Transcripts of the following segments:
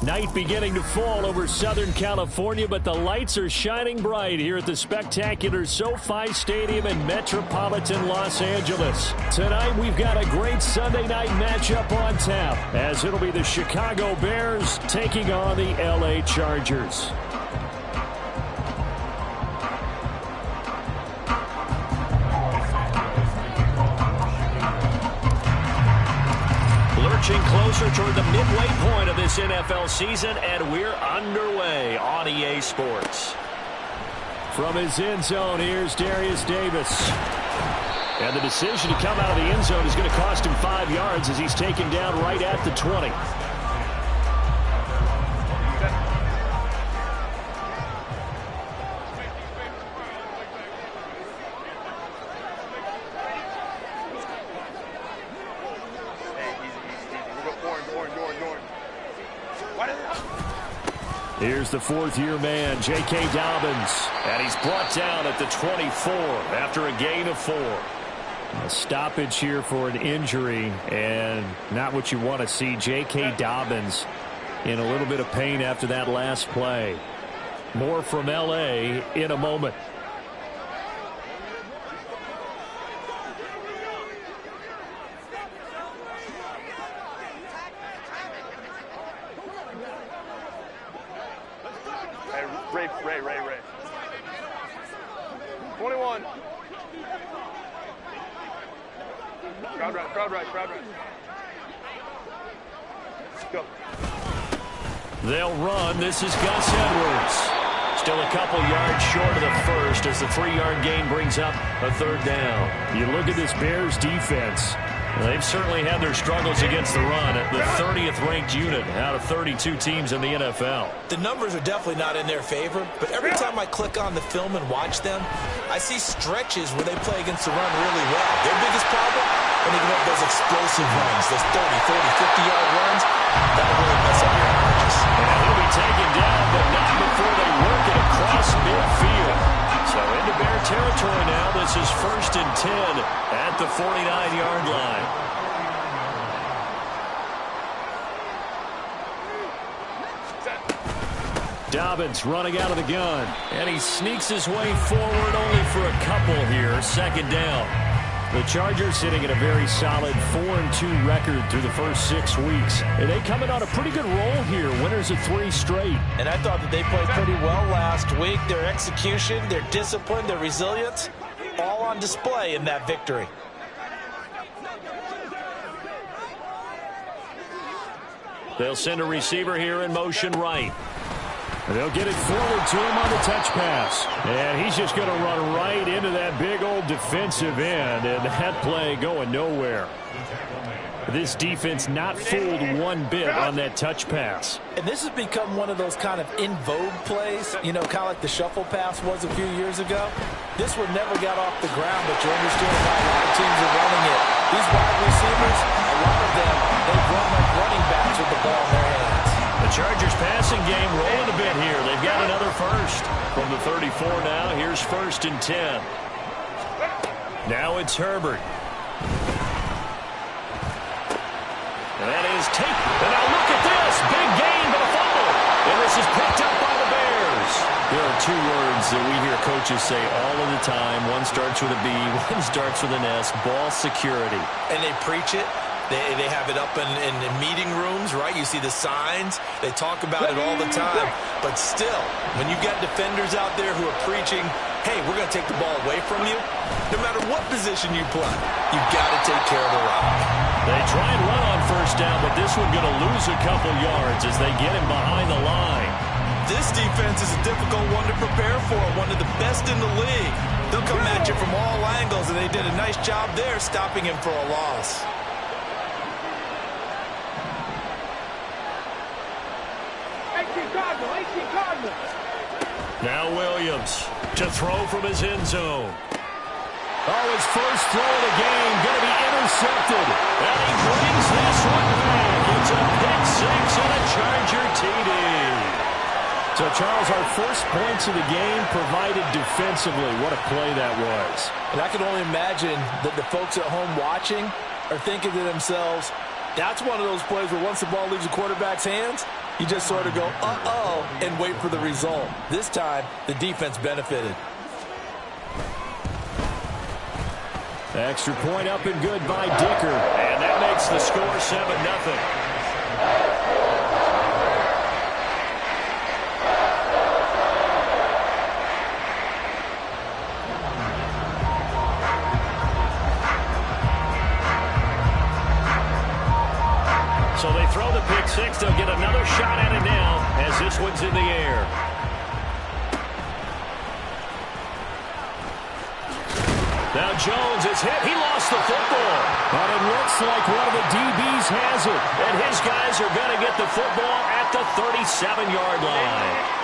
Night beginning to fall over Southern California, but the lights are shining bright here at the spectacular SoFi Stadium in metropolitan Los Angeles. Tonight, we've got a great Sunday night matchup on tap, as it'll be the Chicago Bears taking on the LA Chargers. Lurching closer toward the midway point of this NFL season, and we're underway on EA Sports. From his end zone, here's Darius Davis. And the decision to come out of the end zone is going to cost him 5 yards as he's taken down right at the 20. Here's the fourth-year man, J.K. Dobbins, and he's brought down at the 24 after a gain of 4. A stoppage here for an injury, and not what you want to see. J.K. Dobbins in a little bit of pain after that last play. More from L.A. in a moment. Ray. 21. Crowd right. Go. They'll run. This is Gus Edwards. Still a couple yards short of the first as the 3-yard gain brings up a third down. You look at this Bears defense. They've certainly had their struggles against the run at the 30th ranked unit out of 32 teams in the NFL. The numbers are definitely not in their favor, but every time I click on the film and watch them, I see stretches where they play against the run really well. Their biggest problem, when they give up those explosive runs, those 30, 40, 50-yard runs, that'll really mess up your averages. And he'll be taken down, but not before they work it across midfield. So into Bear territory now. This is 1st and 10 at the 49-yard line. Dobbins running out of the gun, and he sneaks his way forward only for a couple here. 2nd down. The Chargers sitting at a very solid 4-2 record through the first 6 weeks. And they coming on a pretty good roll here. Winners of 3 straight. And I thought that they played pretty well last week. Their execution, their discipline, their resilience, all on display in that victory. They'll send a receiver here in motion right. They'll get it forward to him on the touch pass. And he's just going to run right into that big old defensive end. And that play going nowhere. This defense not fooled one bit on that touch pass. And this has become one of those kind of in vogue plays, you know, kind of like the shuffle pass was a few years ago. This one never got off the ground, but you understand why a lot of teams are running it. These wide receivers, a lot of them, they've run like running backs with the ball in their hands. The Chargers passing game rolling a bit here. They've got another first. From the 34 now, here's 1st and 10. Now it's Herbert. And that is taken. And now look at this. Big gain, but a fumble. And this is picked up by the Bears. There are 2 words that we hear coaches say all of the time. One starts with a B, one starts with an S. Ball security. And they preach it. They have it up in meeting rooms, right? You see the signs. They talk about it all the time. But still, when you got defenders out there who are preaching, hey, we're going to take the ball away from you, no matter what position you play, you've got to take care of the rock. They try and run on 1st down, but this one going to lose a couple yards as they get him behind the line. This defense is a difficult one to prepare for, one of the best in the league. They'll come at you from all angles, and they did a nice job there stopping him for a loss. Now Williams to throw from his end zone. Oh, his first throw of the game going to be intercepted. And he brings this one back. It's a pick 6 and a Charger TD. So, Charles, our first points of the game provided defensively. What a play that was. And I can only imagine that the folks at home watching are thinking to themselves, that's one of those plays where once the ball leaves the quarterback's hands, You just sort of go, uh-oh, and wait for the result. This time, the defense benefited. Extra point up and good by Dicker. And that makes the score 7-0. So they throw the pick six. They'll get another shot at it now as this one's in the air. Now Jones is hit. He lost the football. But it looks like one of the DBs has it. And his guys are going to get the football at the 37-yard line.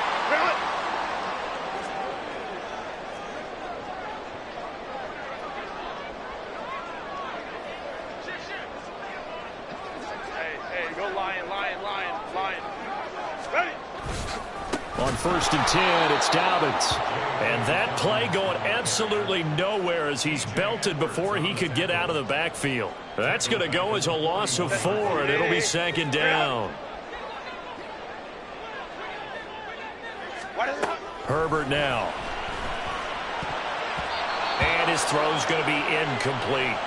On 1st and 10, it's Dobbins. And that play going absolutely nowhere as he's belted before he could get out of the backfield. That's going to go as a loss of 4, and it'll be 2nd down. Herbert now. And his throw's going to be incomplete.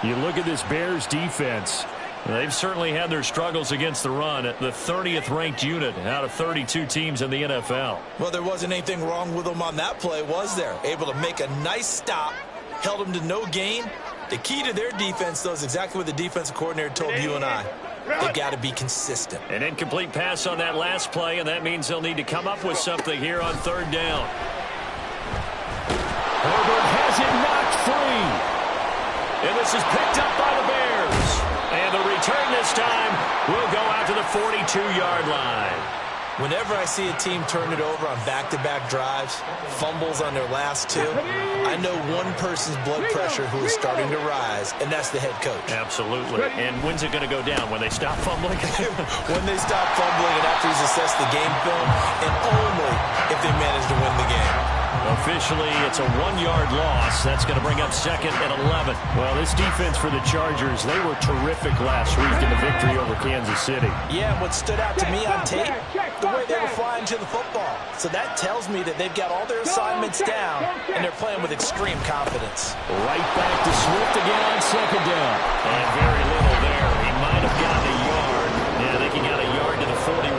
You look at this Bears defense. They've certainly had their struggles against the run at the 30th ranked unit out of 32 teams in the NFL. Well, there wasn't anything wrong with them on that play, was there? Able to make a nice stop, held them to no gain. The key to their defense, though, is exactly what the defensive coordinator told you and I. They got to be consistent. An incomplete pass on that last play, and that means they'll need to come up with something here on 3rd down. Herbert has it knocked free. And this is picked up by the Bears. And the return this time will go out to the 42-yard line. Whenever I see a team turn it over on back-to-back drives, fumbles on their last 2, I know one person's blood pressure who is starting to rise, and that's the head coach. Absolutely. And when's it going to go down? When they stop fumbling? When they stop fumbling and after he's assessed the game film, and only if they manage to win the game. Officially, it's a 1-yard loss. That's going to bring up 2nd and 11. Well, this defense for the Chargers, they were terrific last week in the victory over Kansas City. Yeah, and what stood out to me on tape, the way they were flying to the football. So that tells me that they've got all their assignments down, and they're playing with extreme confidence. Right back to Swift again on 2nd down. And very little there. He might have gotten a yard. Yeah, they can get a yard to the 41.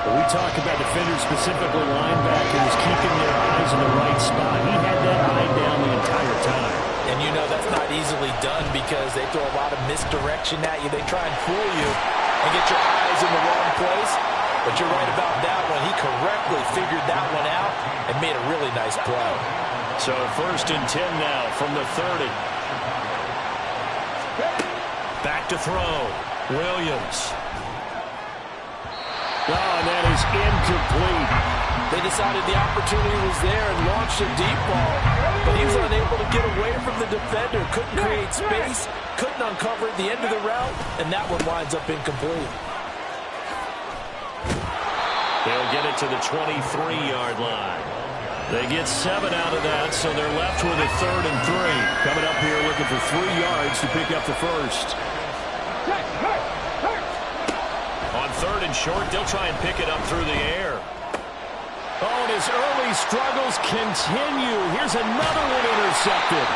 We talk about defenders, specifically linebackers, keeping their eyes in the right spot. He had that eye down the entire time. And you know that's not easily done because they throw a lot of misdirection at you. They try and fool you and get your eyes in the wrong place. But you're right about that one. He correctly figured that one out and made a really nice play. So 1st and 10 now from the 30. Back to throw. Williams. Oh, and that is incomplete. They decided the opportunity was there and launched a deep ball, but he was unable to get away from the defender. Couldn't create space, couldn't uncover at the end of the route, and that one winds up incomplete. They'll get it to the 23-yard line. They get 7 out of that, so they're left with a 3rd and 3. Coming up here looking for 3 yards to pick up the first. On 3rd and short, they'll try and pick it up through the air. Oh, and his early struggles continue. Here's another one intercepted.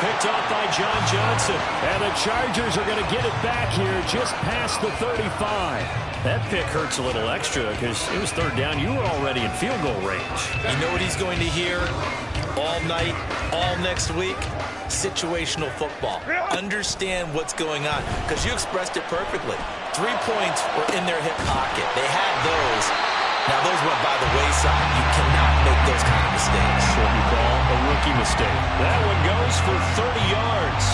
Picked off by John Johnson. And the Chargers are going to get it back here just past the 35. That pick hurts a little extra because it was 3rd down. You were already in field goal range. You know what he's going to hear all night, all next week? Situational football. Understand what's going on because you expressed it perfectly. 3 points were in their hip pocket. They had those. Now, those went by the wayside. You cannot make those kind of mistakes. What you call a rookie mistake. That one goes for 30 yards.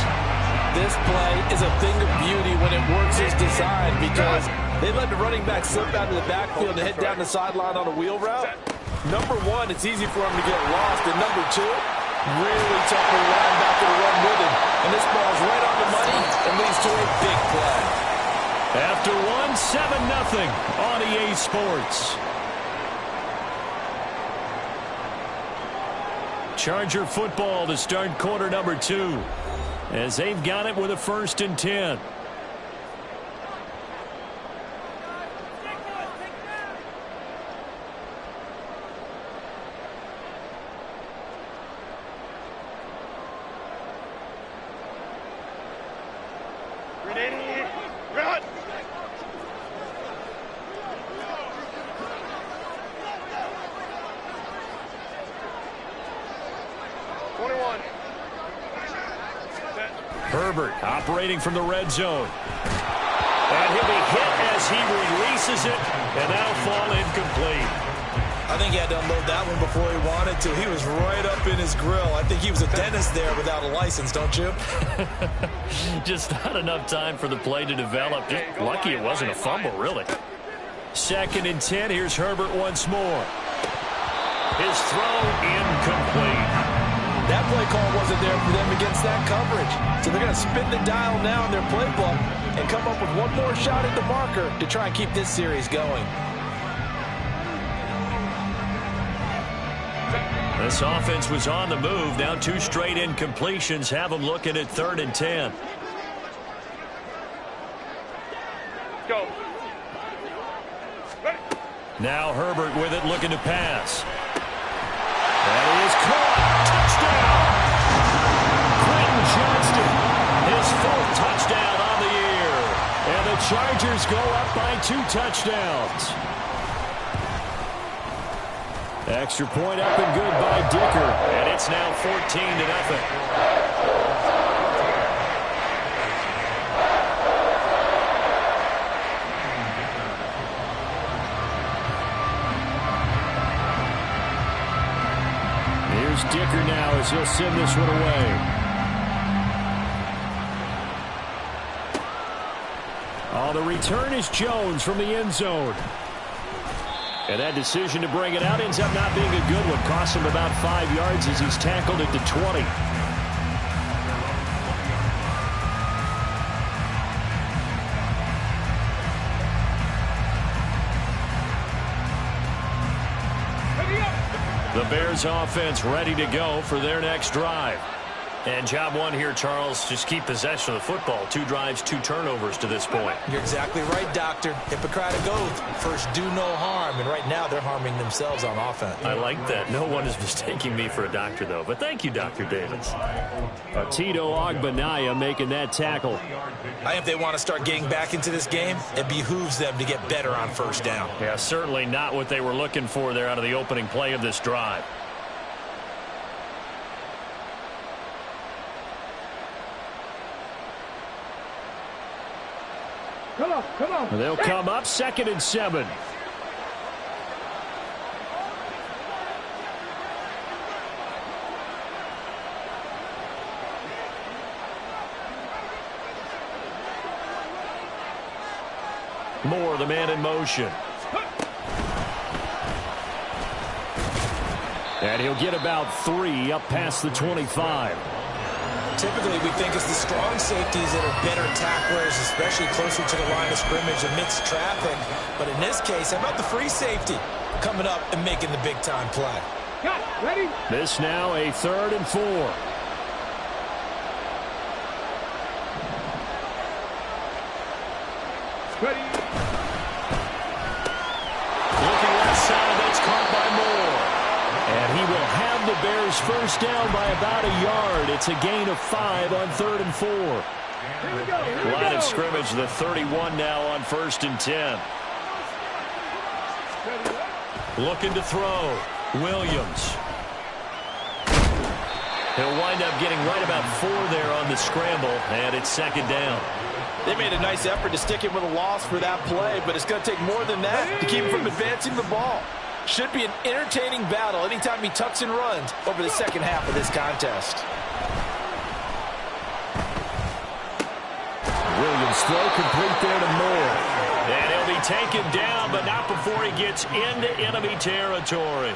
This play is a thing of beauty when it works as designed because they let the running back slip out of the backfield and hit down the sideline on a wheel route. Number one, it's easy for him to get lost. And number two, really tough for the linebacker to run with him. And this ball's right on the money and leads to a big play. After 7-0 on EA Sports. Charger football to start quarter number 2 as they've got it with a 1st and 10. 21. Herbert operating from the red zone. And he'll be hit as he releases it, and that'll fall incomplete. I think he had to unload that one before he wanted to. He was right up in his grill. I think he was a dentist there without a license, don't you? Just not enough time for the play to develop. Just lucky it wasn't a fumble, really. 2nd and 10. Here's Herbert once more. His throw incomplete. That play call wasn't there for them against that coverage. So they're going to spin the dial now in their playbook and come up with one more shot at the marker to try and keep this series going. This offense was on the move. Now 2 straight incompletions have them looking at 3rd and 10. Go. Ready. Now Herbert with it, looking to pass. That is caught. Touchdown. Quentin Johnston, his 4th touchdown on the year. And the Chargers go up by 2 touchdowns. Extra point up and good by Dicker. And it's now 14-0. Here's Dicker now as he'll send this one away. Oh, the return is Jones from the end zone. And that decision to bring it out ends up not being a good one. Costs him about 5 yards as he's tackled at the 20. The Bears offense ready to go for their next drive. And job one here, Charles, just keep possession of the football. 2 drives, 2 turnovers to this point. You're exactly right, Doctor. Hippocratic oath. First, do no harm. And right now, they're harming themselves on offense. I like that. No one is mistaking me for a doctor, though. But thank you, Dr. Davis. Tito Ogbanaya making that tackle. I think if they want to start getting back into this game, it behooves them to get better on 1st down. Yeah, certainly not what they were looking for there out of the opening play of this drive. Come on. They'll come up 2nd and 7. Moore, the man in motion. And he'll get about 3 up past the 25. Typically, we think it's the strong safeties that are better tacklers, especially closer to the line of scrimmage amidst traffic. But in this case, how about the free safety coming up and making the big-time play? Ready? This now a 3rd and 4. Ready. Looking left side, that's caught by Moore. And he will have the Bears 1st down by about a yard. It's a gain of 5 on 3rd and 4. Here we go. Line of scrimmage, the 31 now on 1st and 10. Looking to throw. Williams. He'll wind up getting right about 4 there on the scramble, and it's 2nd down. They made a nice effort to stick him with a loss for that play, but it's going to take more than that to keep him from advancing the ball. Should be an entertaining battle anytime he tucks and runs over the 2nd half of this contest. Williams throw complete there to Moore. And he'll be taken down, but not before he gets into enemy territory.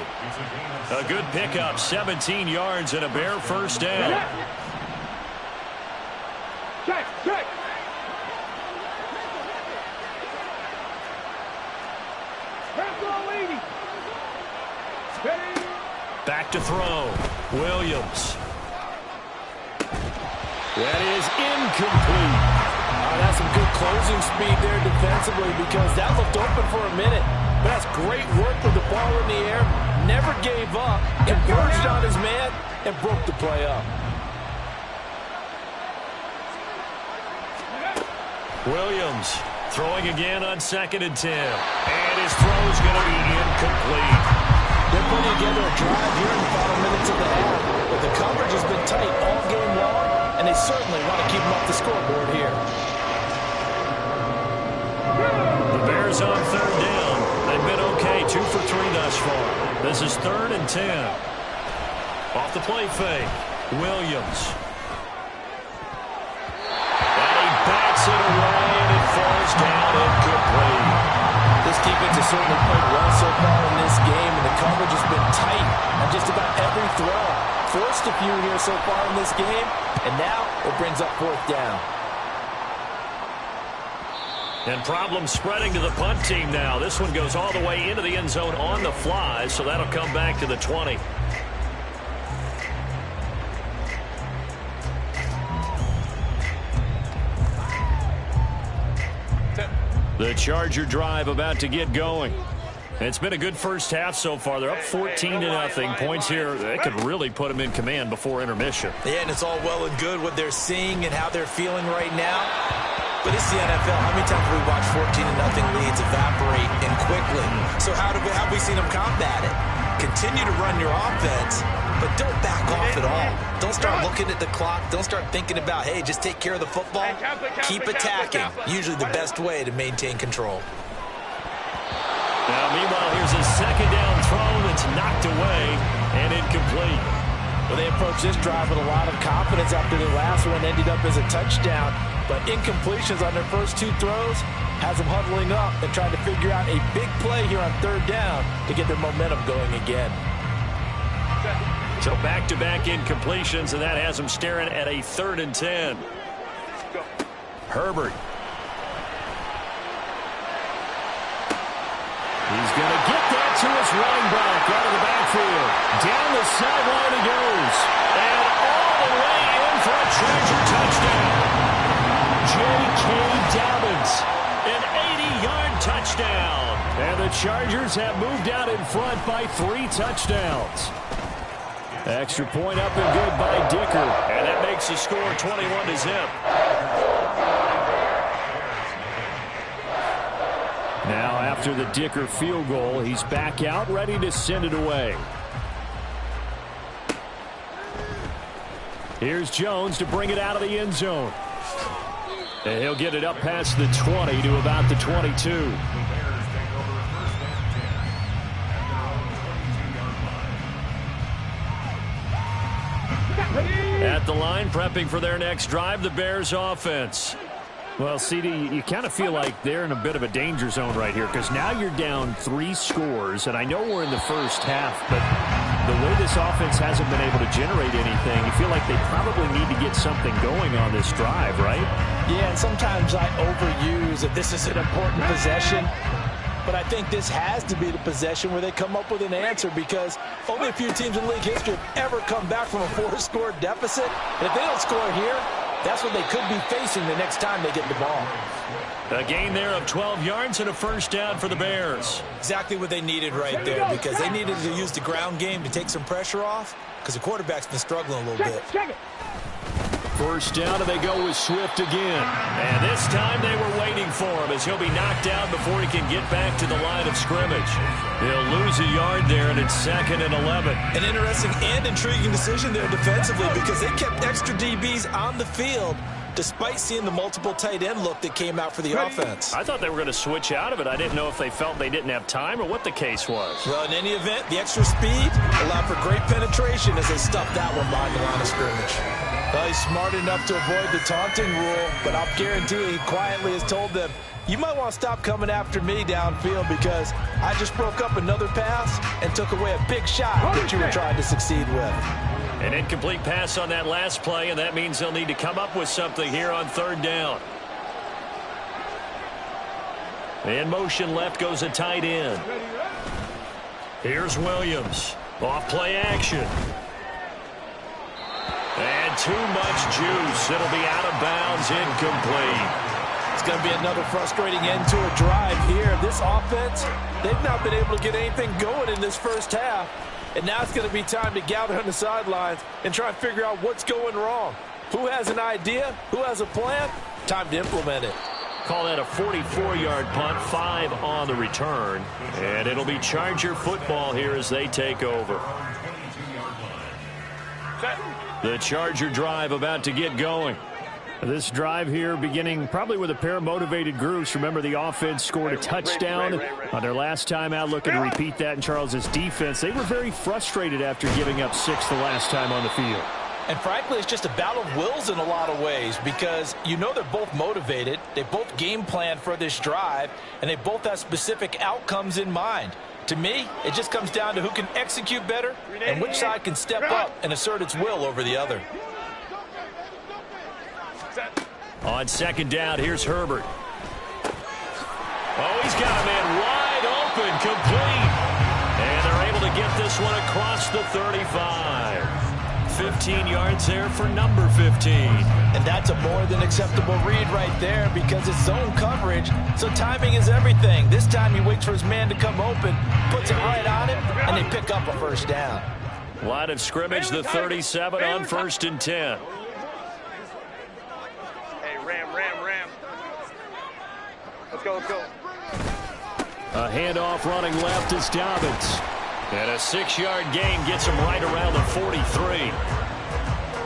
A good pickup, 17 yards and a Bear 1st down. Check. Back to throw. Williams. That is incomplete. That's some good closing speed there defensively because that looked open for a minute. But that's great work with the ball in the air. Never gave up. Converged on his man and broke the play up. Williams throwing again on 2nd and 10. And his throw is going to be incomplete. They're putting together a drive here in the final minutes of the half, but the coverage has certainly want to keep them off the scoreboard here. The Bears on third down. They've been okay, 2 for 3 thus far. This is 3rd and 10. Off the play fake, Williams. And he bats it away, and it falls down incomplete. This defense has certainly played well so far in this game, and the coverage has been tight on just about every throw. Forced a few here so far in this game, and now it brings up 4th down. And problems spreading to the punt team now. This one goes all the way into the end zone on the fly, so that'll come back to the 20. The Charger drive about to get going. It's been a good first half so far. They're up 14-0. Points here, they could really put them in command before intermission. Yeah, and it's all well and good what they're seeing and how they're feeling right now. But it's the NFL. How many times have we watched 14-0 leads evaporate and quickly? So how have we seen them combat it? Continue to run your offense, but don't back off at all. Don't start looking at the clock. Don't start thinking about, hey, just take care of the football. Keep attacking. Usually the best way to maintain control. Now, meanwhile, here's a 2nd down throw that's knocked away and incomplete. Well, they approached this drive with a lot of confidence after the last one ended up as a touchdown. But incompletions on their first 2 throws has them huddling up and trying to figure out a big play here on 3rd down to get their momentum going again. So back-to-back incompletions, and that has them staring at a 3rd and 10. Herbert. He's going to get that to his running back out of the backfield. Down the sideline he goes. And all the way in for a Charger touchdown. J.K. Dobbins, an 80-yard touchdown. And the Chargers have moved out in front by 3 touchdowns. Extra point up and good by Dicker. And that makes the score 21-0. Now, after the Dicker field goal, he's back out, ready to send it away. Here's Jones to bring it out of the end zone. And he'll get it up past the 20 to about the 22. At the line, prepping for their next drive, the Bears offense. Well, CD, you kind of feel like they're in a bit of a danger zone right here because now you're down 3 scores, and I know we're in the first half, but the way this offense hasn't been able to generate anything, you feel like they probably need to get something going on this drive, right? Yeah, and sometimes I overuse that this is an important possession, but I think this has to be the possession where they come up with an answer because only a few teams in league history have ever come back from a 4-score deficit. And if they don't score here, that's what they could be facing the next time they get the ball. A gain there of 12 yards and a first down for the Bears. Exactly what they needed right there because they needed to use the ground game to take some pressure off because the quarterback's been struggling a little bit. Check it. First down, and they go with Swift again. And this time they were waiting for him as he'll be knocked down before he can get back to the line of scrimmage. He'll lose a yard there, and it's 2nd and 11. An interesting and intriguing decision there defensively because they kept extra DBs on the field despite seeing the multiple tight end look that came out for the offense. I thought they were going to switch out of it. I didn't know if they felt they didn't have time or what the case was. Well, in any event, the extra speed allowed for great penetration as they stuffed that one behind the line of scrimmage. Well, he's smart enough to avoid the taunting rule, but I'll guarantee he quietly has told them, you might want to stop coming after me downfield because I just broke up another pass and took away a big shot that you were trying to succeed with. An incomplete pass on that last play, and that means they'll need to come up with something here on 3rd down. In motion left goes a tight end. Here's Williams. Off play action. And too much juice. It'll be out of bounds, incomplete. It's going to be another frustrating end to a drive here. This offense, they've not been able to get anything going in this first half. And now it's going to be time to gather on the sidelines and try and figure out what's going wrong. Who has an idea? Who has a plan? Time to implement it. Call that a 44-yard punt, 5 on the return. And it'll be Charger football here as they take over. Set. The Charger drive about to get going. This drive here beginning probably with a pair of motivated groups. Remember, the offense scored a touchdown on their last time out, looking to repeat that in Charles's defense. They were very frustrated after giving up 6 the last time on the field. And frankly, it's just a battle of wills in a lot of ways because you know they're both motivated. They both game plan for this drive, and they both have specific outcomes in mind. To me, it just comes down to who can execute better and which side can step up and assert its will over the other. On second down, here's Herbert. Oh, he's got a man wide open, complete. And they're able to get this one across the 35. 15 yards there for number 15. And that's a more than acceptable read right there because it's zone coverage, so timing is everything. This time he waits for his man to come open, puts it right on him, and they pick up a first down. Line of scrimmage, the 37 on 1st and 10. Ram. Let's go. A handoff running left is Dobbins. And a 6-yard gain gets him right around the 43.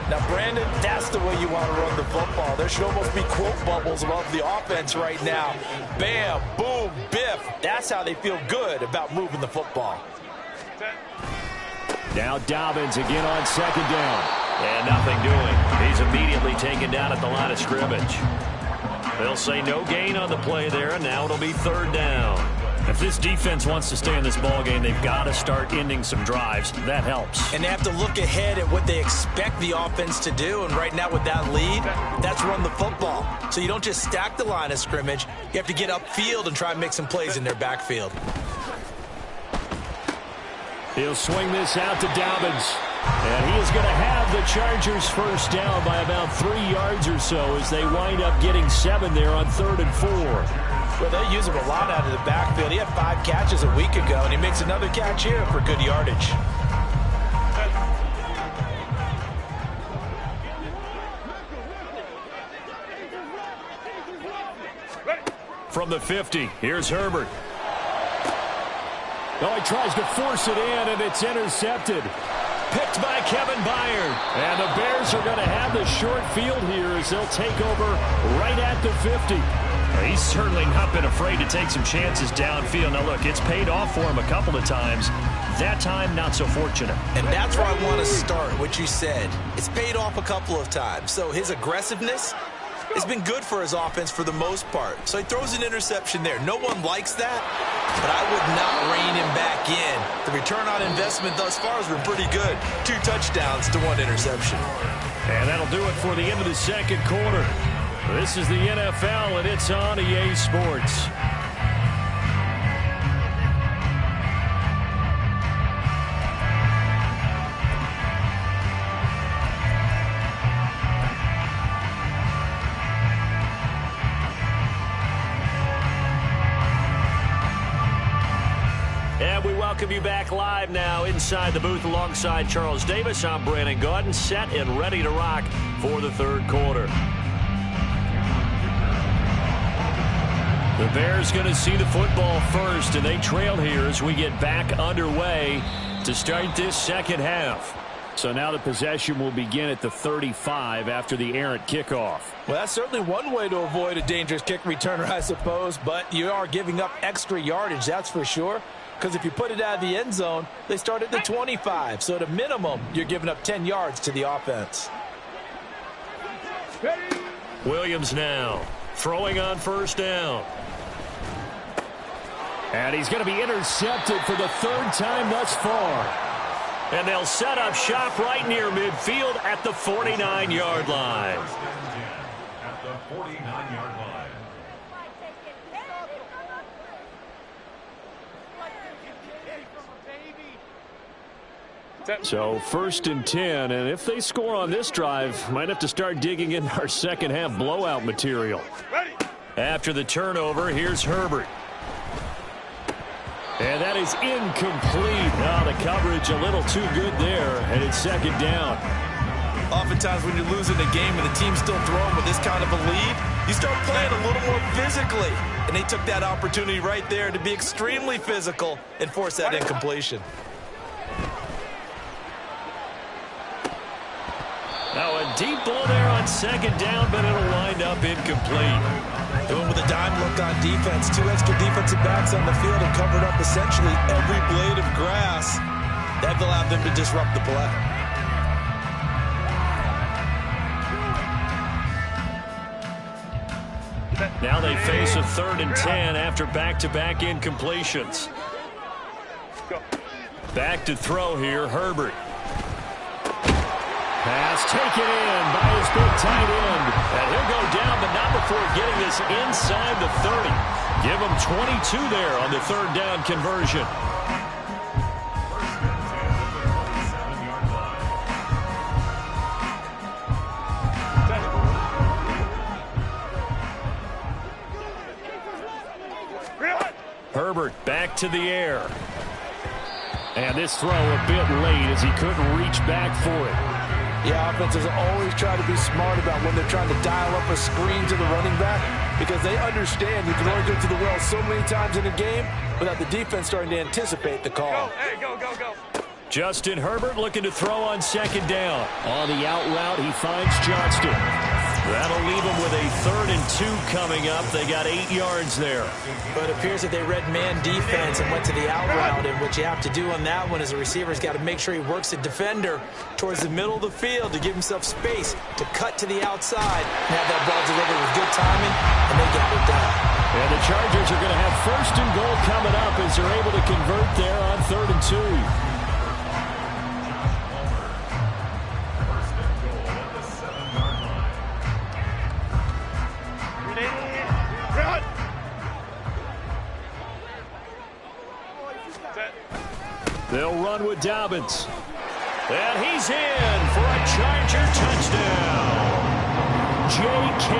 Now, Brandon, that's the way you want to run the football. There should almost be quote bubbles above the offense right now. Bam, boom, biff. That's how they feel good about moving the football. Now Dobbins again on second down. And nothing doing. He's immediately taken down at the line of scrimmage. They'll say no gain on the play there, and now it'll be 3rd down. If this defense wants to stay in this ballgame, they've got to start ending some drives. That helps. And they have to look ahead at what they expect the offense to do. And right now with that lead, that's run the football. So you don't just stack the line of scrimmage. You have to get upfield and try and make some plays in their backfield. He'll swing this out to Dobbins. And he is going to have the Chargers first down by about 3 yards or so as they wind up getting 7 there on 3rd and 4. Well, they use him a lot out of the backfield. He had 5 catches a week ago, and he makes another catch here for good yardage. From the 50, here's Herbert. Oh, he tries to force it in, and it's intercepted. Picked by Kevin Byard. And the Bears are going to have the short field here as they'll take over right at the 50. He's certainly not been afraid to take some chances downfield. Now, look, it's paid off for him a couple of times. That time, not so fortunate. And that's where I want to start, what you said. It's paid off a couple of times. So his aggressiveness has been good for his offense for the most part. So he throws an interception there. No one likes that, but I would not rein him back in. The return on investment thus far has been pretty good. 2 touchdowns to 1 interception. And that'll do it for the end of the second quarter. This is the NFL, and it's on EA Sports. And we welcome you back live now inside the booth alongside Charles Davis. I'm Brandon Gaudin, set and ready to rock for the 3rd quarter. The Bears going to see the football first, and they trail here as we get back underway to start this second half. So now the possession will begin at the 35 after the errant kickoff. Well, that's certainly one way to avoid a dangerous kick returner, I suppose, but you are giving up extra yardage, that's for sure. Because if you put it out of the end zone, they start at the 25. So at a minimum, you're giving up 10 yards to the offense. Williams now throwing on 1st down. And he's going to be intercepted for the 3rd time thus far. And they'll set up shop right near midfield at the 49-yard line. At the 49-yard line. So 1st and 10, and if they score on this drive, might have to start digging in our second half blowout material. After the turnover, here's Herbert. And that is incomplete. Now the coverage a little too good there, and it's 2nd down. Oftentimes when you're losing a game and the team's still throwing with this kind of a lead, you start playing a little more physically. And they took that opportunity right there to be extremely physical and force that incompletion. Now a deep ball there on second down, but it'll wind up incomplete. Doing with a dime look on defense. 2 extra defensive backs on the field and covered up essentially every blade of grass. That allowed them to disrupt the play. Now they face a 3rd and 10 after back-to-back incompletions. Back to throw here, Herbert. Pass taken in by his big tight end. And he'll go down, but not before getting this inside the 30. Give him 22 there on the 3rd down conversion. Herbert back to the air. And this throw a bit late as he couldn't reach back for it. Yeah, offenses always try to be smart about when they're trying to dial up a screen to the running back because they understand you can only go to the well so many times in a game without the defense starting to anticipate the call. Go, hey, go, go, go. Justin Herbert looking to throw on second down. On the out route, he finds Johnston. That'll leave him with a 3rd and 2 coming up. They got 8 yards there. But it appears that they read man defense and went to the out route, and what you have to do on that one is a receiver's got to make sure he works the defender towards the middle of the field to give himself space to cut to the outside and have that ball delivered with good timing, and they got it done. And the Chargers are going to have 1st and goal coming up as they're able to convert there on 3rd and 2. They'll run with Dobbins. And he's in for a Charger touchdown. J.K.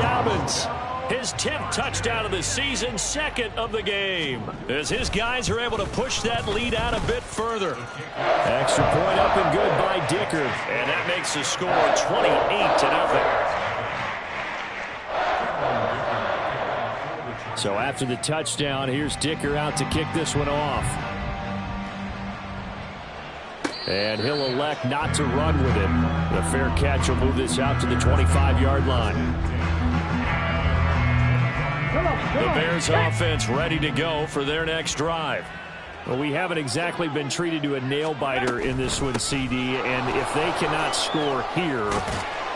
Dobbins. His 10th touchdown of the season, 2nd of the game. As his guys are able to push that lead out a bit further. Extra point up and good by Dicker. And that makes the score 28-0. So after the touchdown, here's Dicker out to kick this one off. And he'll elect not to run with it. The fair catch will move this out to the 25-yard line. The Bears offense ready to go for their next drive. Well, we haven't exactly been treated to a nail-biter in this one, CD, and if they cannot score here,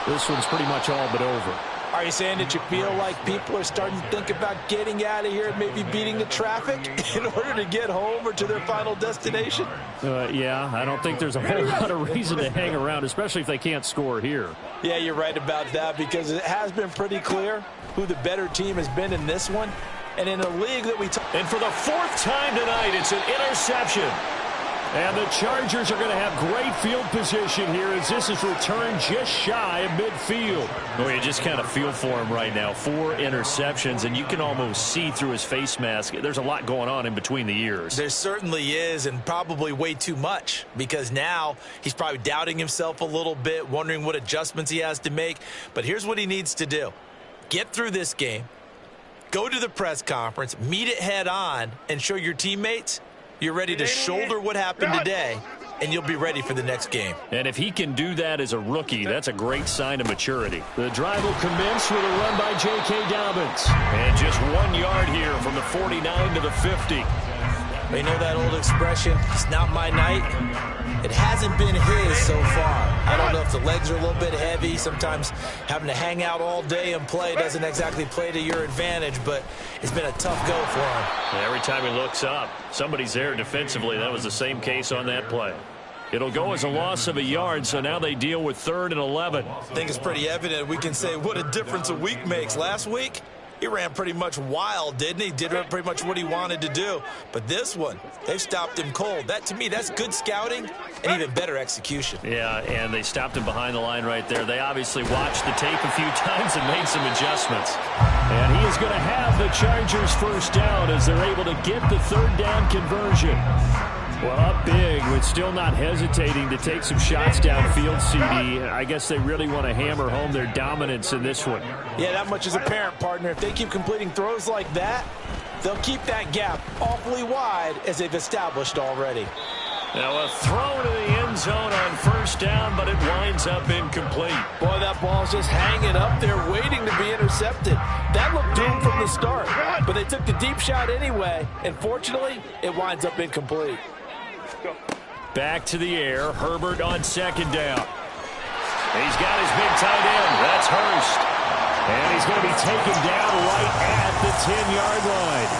this one's pretty much all but over. Are you saying that you feel like people are starting to think about getting out of here and maybe beating the traffic in order to get home or to their final destination? Yeah, I don't think there's a whole lot of reason to hang around, especially if they can't score here. Yeah, you're right about that because it has been pretty clear who the better team has been in this one. And in a league that we talk. And for the 4th time tonight, it's an interception. And the Chargers are going to have great field position here as this is returned just shy of midfield. Oh, you just kind of feel for him right now. 4 interceptions, and you can almost see through his face mask. There's a lot going on in between the ears. There certainly is, and probably way too much, because now he's probably doubting himself a little bit, wondering what adjustments he has to make. But here's what he needs to do. Get through this game, go to the press conference, meet it head on, and show your teammates you're ready to shoulder what happened today, and you'll be ready for the next game. And if he can do that as a rookie, that's a great sign of maturity. The drive will commence with a run by J.K. Dobbins. And just 1 yard here from the 49 to the 50. You know that old expression, it's not my night? It hasn't been his so far. I don't know if the legs are a little bit heavy. Sometimes having to hang out all day and play doesn't exactly play to your advantage, but it's been a tough go for him. And every time he looks up, somebody's there defensively. That was the same case on that play. It'll go as a loss of a yard, so now they deal with 3rd and 11. I think it's pretty evident. We can say what a difference a week makes. Last week, he ran pretty much wild, didn't he? Did pretty much what he wanted to do. But this one, they've stopped him cold. That, to me, that's good scouting and even better execution. Yeah, and they stopped him behind the line right there. They obviously watched the tape a few times and made some adjustments. And he is going to have the Chargers 1st down as they're able to get the 3rd down conversion. Well, up big, but still not hesitating to take some shots downfield, CD. I guess they really want to hammer home their dominance in this one. Yeah, that much is apparent, partner. If they keep completing throws like that, they'll keep that gap awfully wide as they've established already. Now a throw to the end zone on first down, but it winds up incomplete. Boy, that ball's just hanging up there waiting to be intercepted. That looked doomed from the start, but they took the deep shot anyway, and fortunately, it winds up incomplete. Back to the air, Herbert on second down. He's got his big tight end. That's Hurst. And he's going to be taken down right at the 10-yard line.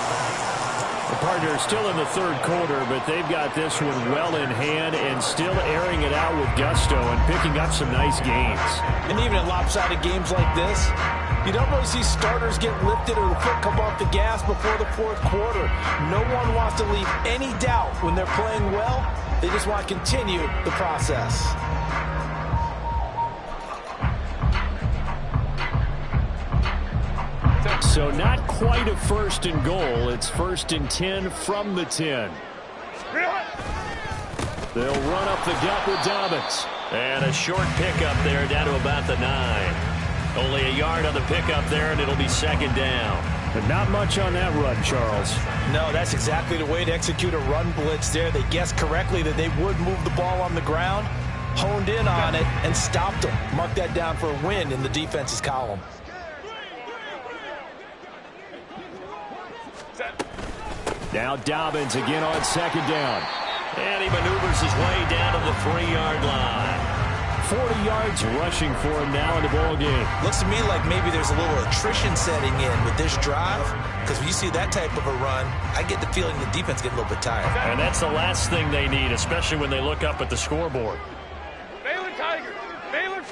The partner still in the third quarter, but they've got this one well in hand and still airing it out with gusto and picking up some nice gains. And even in lopsided games like this, you don't really see starters get lifted or the foot come off the gas before the fourth quarter. No one wants to leave any doubt when they're playing well. They just want to continue the process. So not quite a first and goal. It's first and 10 from the 10. They'll run up the gut with Dobbins. And a short pickup there down to about the 9. Only a yard on the pickup there, and it'll be second down. But not much on that run, Charles. No, that's exactly the way to execute a run blitz there. They guessed correctly that they would move the ball on the ground, honed in on it, and stopped them. Mark that down for a win in the defense's column. Now Dobbins again on second down. And he maneuvers his way down to the 3-yard line. 40 yards rushing for him now in the ball game. Looks to me like maybe there's a little attrition setting in with this drive, because when you see that type of a run, I get the feeling the defense get a little bit tired. And that's the last thing they need, especially when they look up at the scoreboard. Baylor Tiger. Baylor.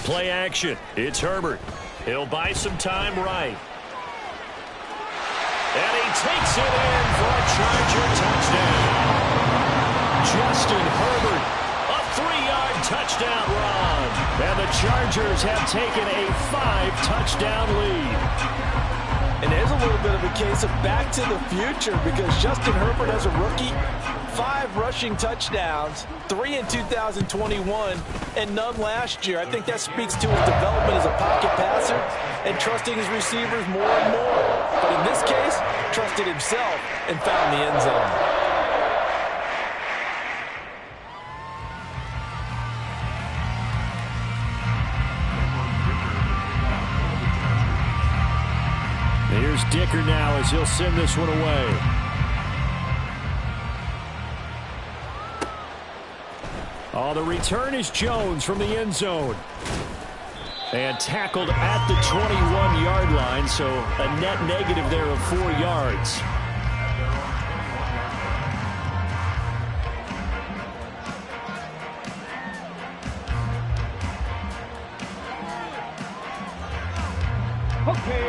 Play action. It's Herbert. He'll buy some time right. And he takes it in for a Charger touchdown. Justin Herbert, a 3-yard touchdown run. And the Chargers have taken a 5-touchdown lead. And there's a little bit of a case of back to the future, because Justin Herbert as a rookie, 5 rushing touchdowns, 3 in 2021, and none last year. I think that speaks to his development as a pocket passer and trusting his receivers more and more. But in this case, trusted himself and found the end zone. Here's Dicker now as he'll send this one away. Oh, the return is Jones from the end zone. And tackled at the 21-yard line, so a net negative there of 4 yards.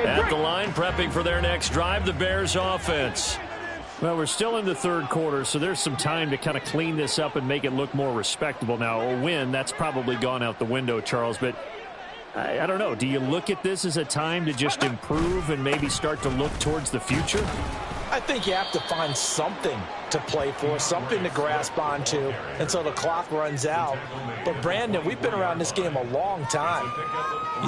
At the line, prepping for their next drive, the Bears offense. Well, we're still in the third quarter, so there's some time to kind of clean this up and make it look more respectable. Now, a win, that's probably gone out the window, Charles, but I don't know. Do you look at this as a time to just improve and maybe start to look towards the future? I think you have to find something to play for, something to grasp onto until the clock runs out. But, Brandon, we've been around this game a long time.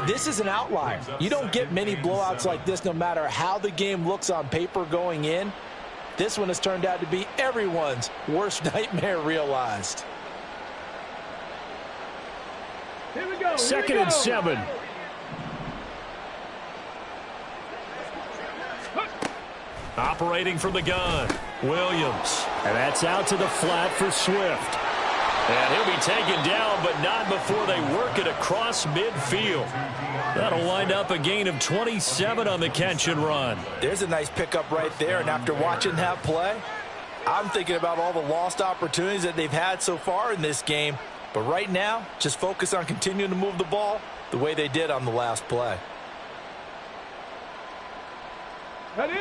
This is an outlier. You don't get many blowouts like this no matter how the game looks on paper going in. This one has turned out to be everyone's worst nightmare realized. Here we go. Second and 7. Operating from the gun, Williams. And that's out to the flat for Swift. And he'll be taken down, but not before they work it across midfield. That'll wind up a gain of 27 on the catch and run. There's a nice pickup right there, and after watching that play, I'm thinking about all the lost opportunities that they've had so far in this game. But right now, just focus on continuing to move the ball the way they did on the last play.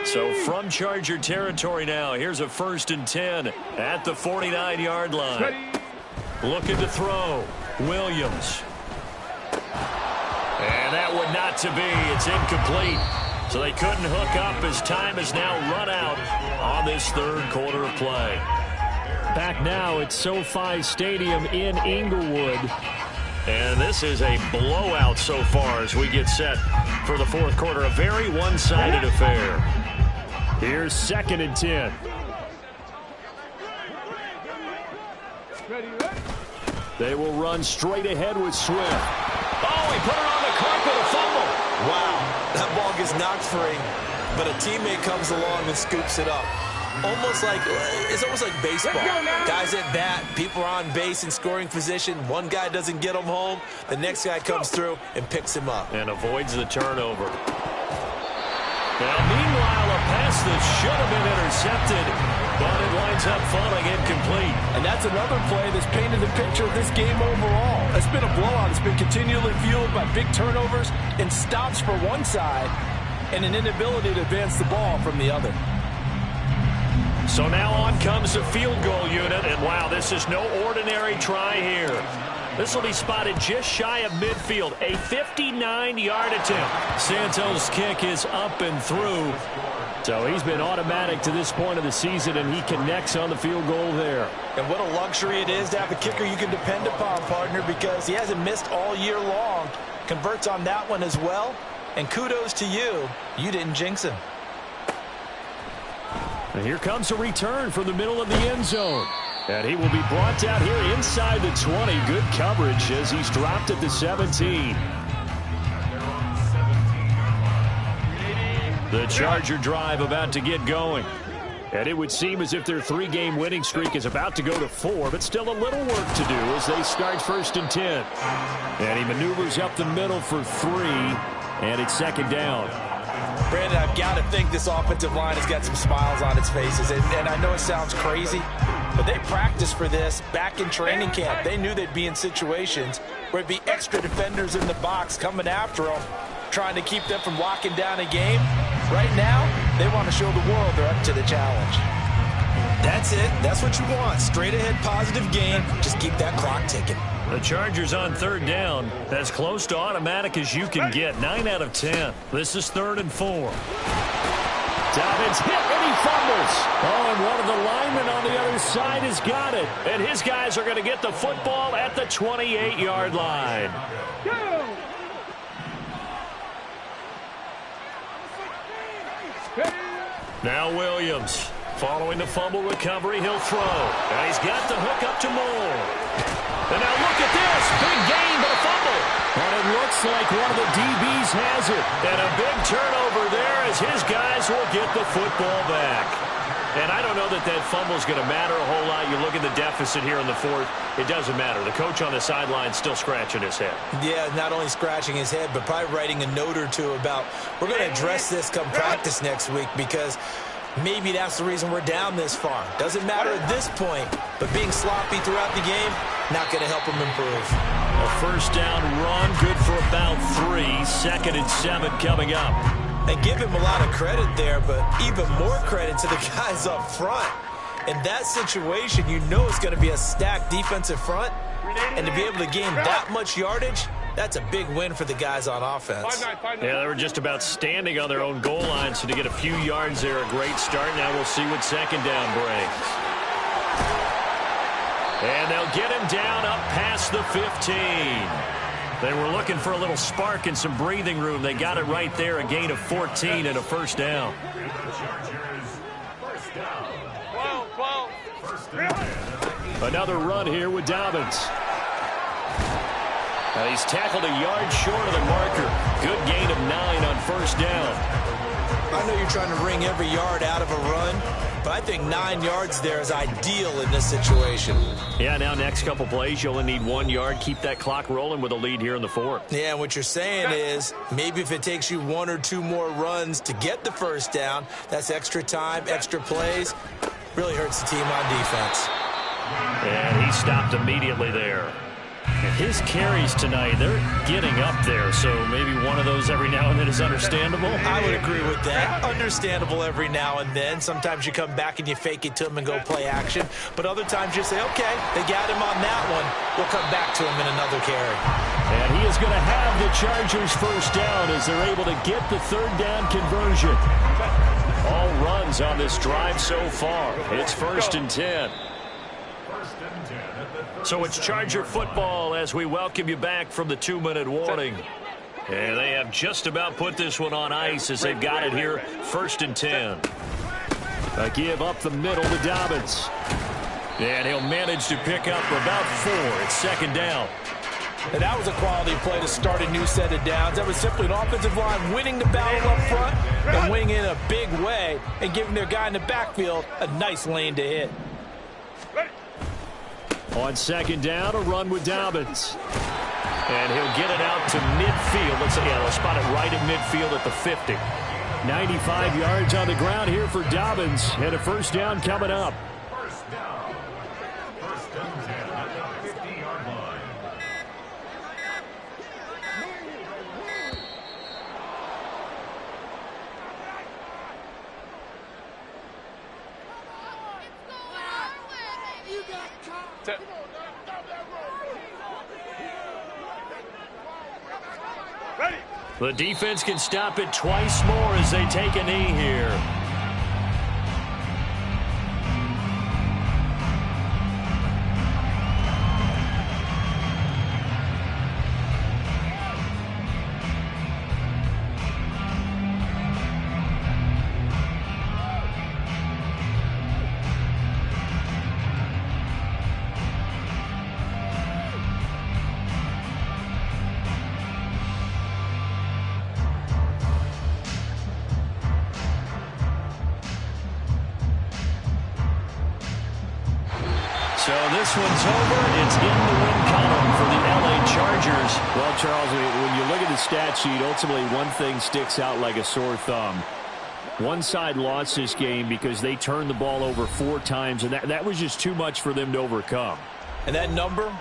So from Charger territory now, here's a 1st and 10 at the 49-yard line. Looking to throw, Williams. And that one not to be. It's incomplete. So they couldn't hook up as time has now run out on this third quarter of play. Back now at SoFi Stadium in Inglewood. And this is a blowout so far as we get set for the fourth quarter. A very one-sided affair. Here's 2nd and 10. They will run straight ahead with Swift. Oh, he put it on the carpet, a fumble. Wow, that ball gets knocked free, but a teammate comes along and scoops it up. It's almost like baseball. Guys at bat, people are on base in scoring position. One guy doesn't get him home. The next guy comes through and picks him up. And avoids the turnover. Now, meanwhile, a pass that should have been intercepted, but it winds up falling incomplete. And that's another play that's painted the picture of this game overall. It's been a blowout. It's been continually fueled by big turnovers and stops for one side and an inability to advance the ball from the other. So now on comes the field goal unit, and wow, this is no ordinary try here. This will be spotted just shy of midfield, a 59-yard attempt. Santos' kick is up and through. So he's been automatic to this point of the season, and he connects on the field goal there. And what a luxury it is to have a kicker you can depend upon, partner, because he hasn't missed all year long. Converts on that one as well. And kudos to you. You didn't jinx him. And here comes a return from the middle of the end zone. And he will be brought down here inside the 20. Good coverage as he's dropped at the 17. The Charger drive about to get going. And it would seem as if their three-game winning streak is about to go to 4, but still a little work to do as they start 1st and 10. And he maneuvers up the middle for 3, and it's 2nd down. Brandon, I've got to think this offensive line has got some smiles on its faces. And I know it sounds crazy, but they practiced for this back in training camp. They knew they'd be in situations where it'd be extra defenders in the box coming after them, trying to keep them from locking down a game. Right now, they want to show the world they're up to the challenge. That's it. That's what you want. Straight ahead positive game. Just keep that clock ticking. The Chargers on 3rd down, as close to automatic as you can get. 9 out of 10. This is 3rd and 4. Dobbins hit and he fumbles. Oh, and one of the linemen on the other side has got it. And his guys are going to get the football at the 28-yard line. Now Williams. Following the fumble recovery, he'll throw. And he's got the hook up to Moore. And now look at this. Big gain, but a fumble. And it looks like one of the DBs has it. And a big turnover there as his guys will get the football back. And I don't know that fumble is going to matter a whole lot. You look at the deficit here in the 4th. It doesn't matter. The coach on the sideline still scratching his head. Yeah, not only scratching his head, but probably writing a note or two about we're going to address this come practice next week because maybe that's the reason we're down this far. Doesn't matter at this point, but being sloppy throughout the game, not going to help him improve. A 1st down run, good for about 3. 2nd and 7 coming up. And give him a lot of credit there, but even more credit to the guys up front. In that situation, you know it's going to be a stacked defensive front, and to be able to gain that much yardage, that's a big win for the guys on offense. Yeah, they were just about standing on their own goal line, so to get a few yards there, a great start. Now we'll see what 2nd down brings. And they'll get him down up past the 15. They were looking for a little spark and some breathing room. They got it right there, a gain of 14 and a 1st down. Another run here with Dobbins. He's tackled a yard short of the marker. Good gain of 9 on 1st down. I know you're trying to wring every yard out of a run, but I think 9 yards there is ideal in this situation. Yeah, now next couple plays, you only need 1 yard. Keep that clock rolling with a lead here in the 4th. Yeah, and what you're saying is maybe if it takes you 1 or 2 more runs to get the 1st down, that's extra time, extra plays. Really hurts the team on defense. And he stopped immediately there. And his carries tonight, they're getting up there, so maybe one of those every now and then is understandable. I would agree with that. Understandable every now and then. Sometimes you come back and you fake it to him and go play action. But other times you say, okay, they got him on that one. We'll come back to him in another carry. And he is going to have the Chargers 1st down as they're able to get the 3rd down conversion. All runs on this drive so far. It's 1st and 10. So it's Charger football as we welcome you back from the 2-minute warning. And they have just about put this one on ice as they've got it here, 1st and 10. A give up the middle to Dobbins. And he'll manage to pick up about 4. It's second down. And that was a quality play to start a new set of downs. That was simply an offensive line winning the battle up front and winning in a big way and giving their guy in the backfield a nice lane to hit. On second down, a run with Dobbins. And he'll get it out to midfield. Let's say, they'll spot it right at midfield at the 50. 95 yards on the ground here for Dobbins. And a first down coming up. First down. First and 10 at the 50-yard line. Ready. The defense can stop it twice more as they take a knee here. So this one's over. It's in the win column for the LA Chargers. Well, Charles, when you look at the stat sheet, ultimately one thing sticks out like a sore thumb. One side lost this game because they turned the ball over 4 times, and that was just too much for them to overcome. And that number